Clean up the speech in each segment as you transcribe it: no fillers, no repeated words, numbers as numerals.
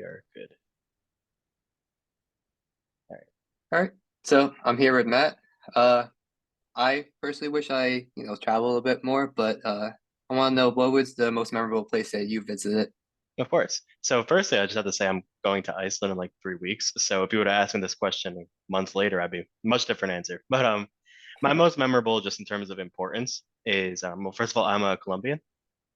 We are good. All right. All right. So I'm here with Matt. Uh, I personally wish I, travel a bit more, but I want to know what was the most memorable place that you visited? Of course. So firstly, I just have to say I'm going to Iceland in like 3 weeks. So if you would have asked me this question a month later, I'd be much different answer. But my most memorable, just in terms of importance, is well, first of all, I'm a Colombian,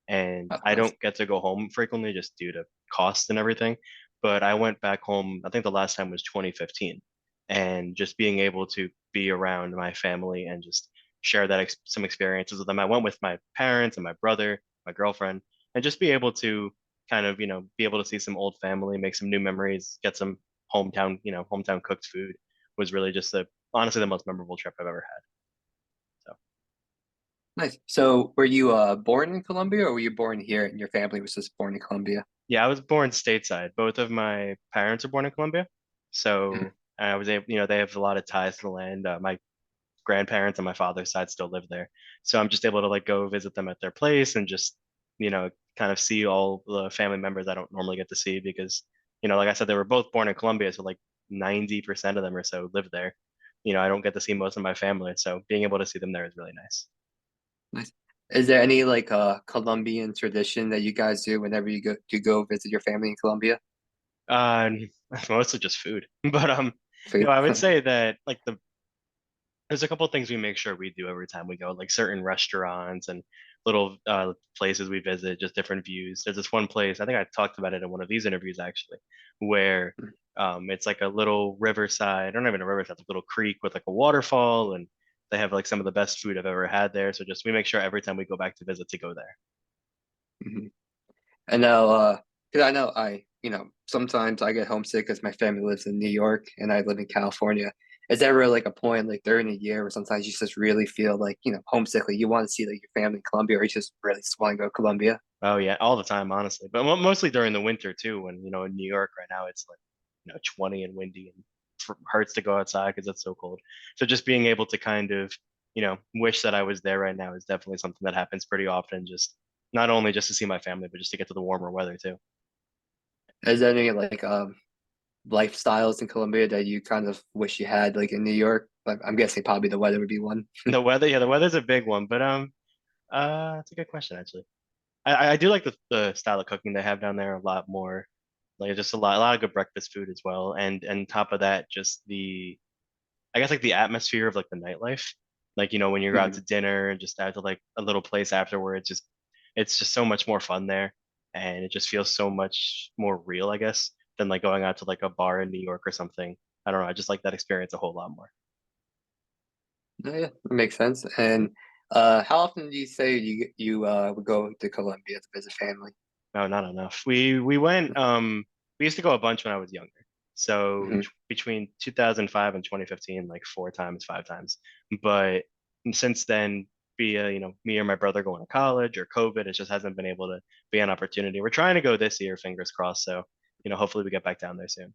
and Oh, I nice. don't get to go home frequently just due to cost and everything. But I went back home, I think the last time was 2015, and just being able to be around my family and just share that some experiences with them. I went with my parents and my brother, my girlfriend, and just be able to kind of, be able to see some old family, make some new memories, get some hometown cooked food was really just honestly the most memorable trip I've ever had. So Nice. So were you born in Colombia or were you born here and your family was just born in Colombia? yeah, I was born stateside. Both of my parents were born in Colombia. Mhm. So I was able, they have a lot of ties to the land. My grandparents on my father's side still live there. So I'm just able to like go visit them at their place and just, kind of see all the family members I don't normally get to see because, like I said, they were both born in Colombia. So like 90% of them or so live there. I don't get to see most of my family. So being able to see them there is really nice. Nice. Is there any like Colombian tradition that you guys do whenever you go visit your family in Colombia? And mostly just food. But no, Food. I would say that like there's a couple of things we make sure we do every time we go, like certain restaurants and little places we visit, just different views. There's this one place, I think I talked about it in one of these interviews actually, where it's like a little riverside, or not even a riverside, it's a little creek with like a waterfall, and they have like some of the best food I've ever had there. So just we make sure every time we go back to visit to go there. Mhm. And now, because I know sometimes I get homesick because my family lives in New York and I live in California. Is there ever like a point like during the year where sometimes you just really feel like, homesick, like you want to see like your family in Colombia or you just really just want to go to Colombia? Oh yeah, all the time, honestly, but mostly during the winter too, when in New York right now it's like 20 and windy and hurts to go outside because it's so cold. So just being able to kind of wish that I was there right now is definitely something that happens pretty often. Just not only just to see my family, but just to get to the warmer weather too. Is there any like lifestyles in Colombia that you kind of wish you had like in New York? Like, I'm guessing probably the weather would be one. The weather, yeah, the weather's a big one, but it's a good question actually. I do like the style of cooking they have down there a lot more. Like just a lot of good breakfast food as well, and top of that, just the I guess like the atmosphere of like the nightlife. Like, when you go out to Mhm. dinner and just out to like a little place afterwards, it's just so much more fun there. And it just feels so much more real, I guess, than like going out to like a bar in New York or something. I don't know. I just like that experience a whole lot more. Yeah, yeah, that makes sense. And how often do you say you would go to Colombia to visit family? No, not enough. We used to go a bunch when I was younger. So Hmm. between 2005 and 2015, like 4 times, 5 times. But since then, via, me or my brother going to college or COVID, it just hasn't been able to be an opportunity. We're trying to go this year, fingers crossed. So, hopefully we get back down there soon.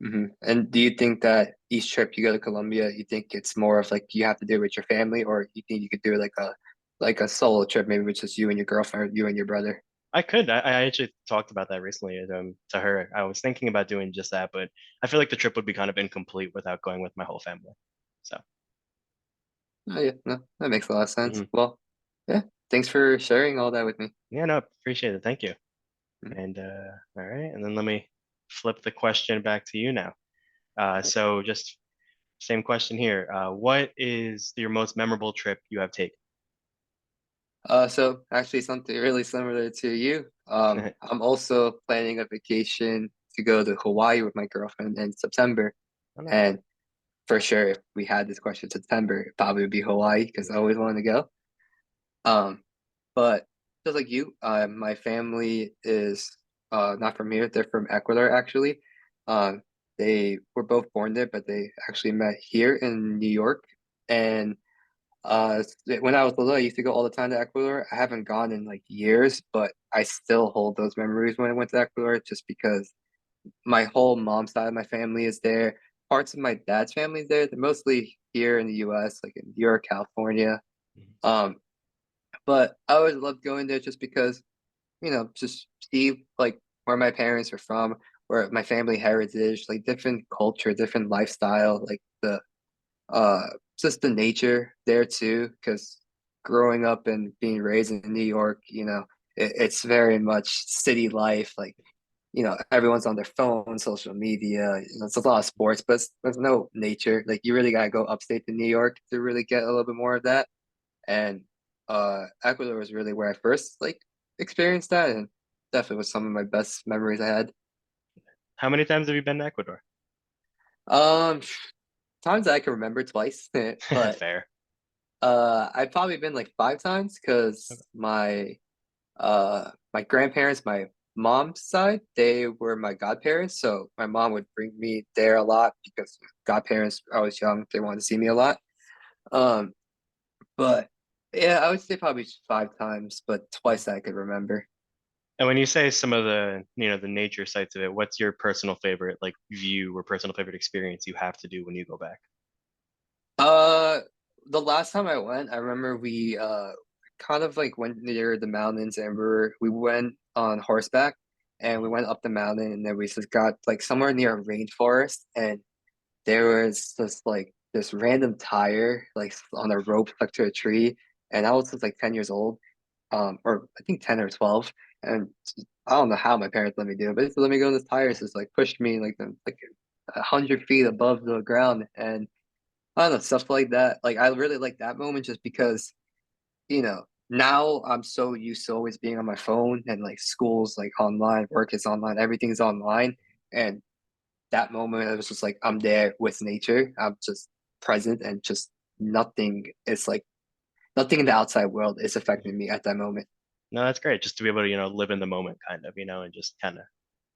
Hmm. And do you think that each trip you go to Colombia, you think it's more of like you have to do it with your family, or you think you could do like a solo trip, maybe with just you and your girlfriend, or you and your brother? I could. I actually talked about that recently to her. I was thinking about doing just that, but I feel like the trip would be kind of incomplete without going with my whole family. So, Oh yeah, no, that makes a lot of sense. mhm. Well, yeah, thanks for sharing all that with me. Yeah, no, appreciate it. Thank you. Mhm. And all right, and then let me flip the question back to you now. So just same question here. What is your most memorable trip you have taken? So actually something really similar to you. I'm also planning a vacation to go to Hawaii with my girlfriend in September. Oh, nice. And for sure, if we had this question in September, it probably would be Hawaii because I always wanted to go. Um, but just like you, my family is not from here. They're from Ecuador, actually. Um, they were both born there, but they actually met here in New York. And when I was little, I used to go all the time to Ecuador. I haven't gone in like years, but I still hold those memories when I went to Ecuador just because my whole mom's side of my family is there. Parts of my dad's family is there. They're mostly here in the US, like in New York, California. Mhm. Um, but I always loved going there just because, just see like where my parents are from. or my family heritage, like different culture, different lifestyle, like the uh just the nature there too. Because growing up and being raised in New York, it's very much city life. Like everyone's on their phone, social media. It's a lot of sports, but there's no nature. Like you really gotta go upstate to New York to really get a little bit more of that. And Ecuador was really where I first like experienced that, and definitely was some of my best memories I had. How many times have you been to Ecuador? Um, Times I can remember twice, but Fair. I've probably been like 5 times Okay. because my grandparents, my mom's side, they were my godparents. So my mom would bring me there a lot because godparents, I was young, they wanted to see me a lot. Um, but yeah, I would say probably 5 times, but twice I could remember. And when you say some of the nature sites of it, what's your personal favorite like view or personal favorite experience you have to do when you go back? Uh, the last time I went, I remember we kind of like went near the mountains and we went on horseback and we went up the mountain and then we just got like somewhere near a rainforest and there was just like this random tire like on a rope stuck to a tree and I was just like 10 years old, or I think 10 or 12, and I don't know how my parents let me do it, but they let me go on this tire, so it's like pushed me like 100 feet above the ground and I don't know, stuff like that. Like I really like that moment just because, now I'm so used to always being on my phone and like school's like online, work is online, everything's online. And that moment it was just like I'm there with nature. I'm just present and just nothing is like nothing in the outside world is affecting me at that moment. No, that's great. Just to be able to, live in the moment kind of, and just kind of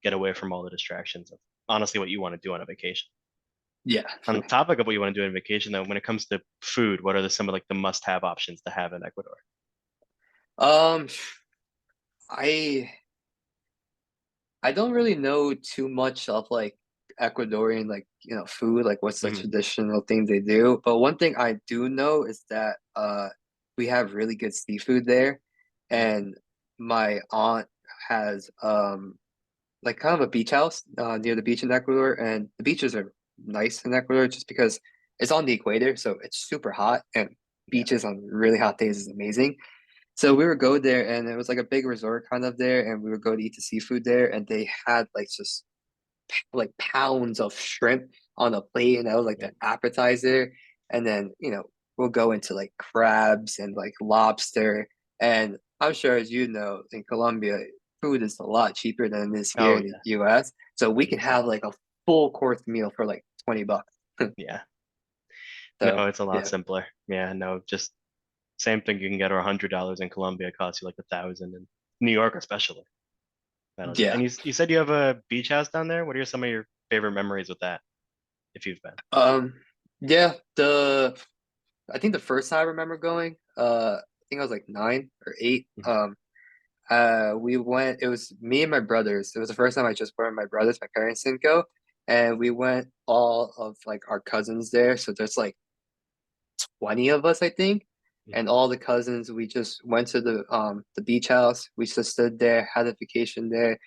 get away from all the distractions of honestly what you want to do on a vacation. Yeah. On the topic of what you want to do on vacation, though, when it comes to food, what are some of like the must-have options to have in Ecuador? Um, I I don't really know too much of like Ecuadorian like food, like what's the Hmm. traditional thing they do. But one thing I do know is that we have really good seafood there, and my aunt has like kind of a beach house near the beach in Ecuador, and the beaches are nice in Ecuador just because it's on the equator, so it's super hot, and Yeah. beaches on really hot days is amazing. So we would go there, and it was like a big resort kind of there, and we would go to eat the seafood there, and they had like just like pounds of shrimp on a plate, and that was like Yeah. the appetizer. And then, we'll go into like crabs and like lobster. And I'm sure, as you know, in Colombia, food is a lot cheaper than it is here Oh in the yeah. US. So we can 100%. have like a full course meal for like $20. Yeah. No, So it's a lot yeah. simpler. Yeah, no, just same thing you can get for $100 in Colombia, it costs you like 1,000 in New York especially. That'll do. Yeah. And you said you have a beach house down there? What are some of your favorite memories with that, if you've been? Um, yeah, the I think the first time I remember going, I think I was like 9 or 8. Mhm. We went, it was me and my brothers. It was the first time I just went with my brothers. My parents didn't go. And we went all of like our cousins there. So there's like 20 of us, I think. Mhm. And all the cousins, we just went to the beach house. We just stood there, had a vacation there,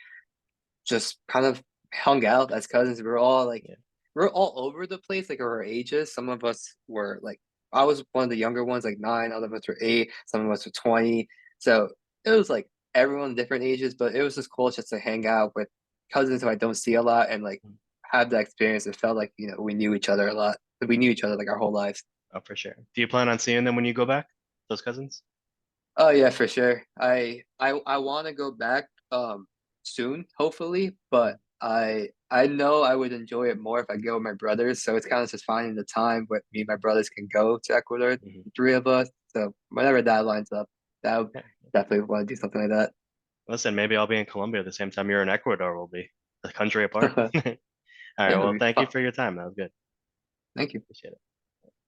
just kind of hung out as cousins. Yeah. We are all over the place, like our ages. Some of us were like, I was one of the younger ones, like 9. Other of us were 8. Some of us were 20. So it was like everyone different ages, but it was just cool just to hang out with cousins who I don't see a lot and like Mhm. have that experience. It felt like, we knew each other a lot. We knew each other like our whole lives. Oh, for sure. Do you plan on seeing them when you go back? Those cousins? Oh yeah, for sure. I want to go back soon, hopefully, Mhm. but I know I would enjoy it more if I go with my brothers. So it's kind of just finding the time where me and my brothers can go to Ecuador, Mhm. the three of us. So whenever that lines up, that would Yeah. definitely want to do something like Listen, maybe I'll be in Colombia the same time you're in Ecuador will be. A country apart. that. All right. Yeah, it'll Well, be thank you fun. for your time. That was good. Thank you. Appreciate it.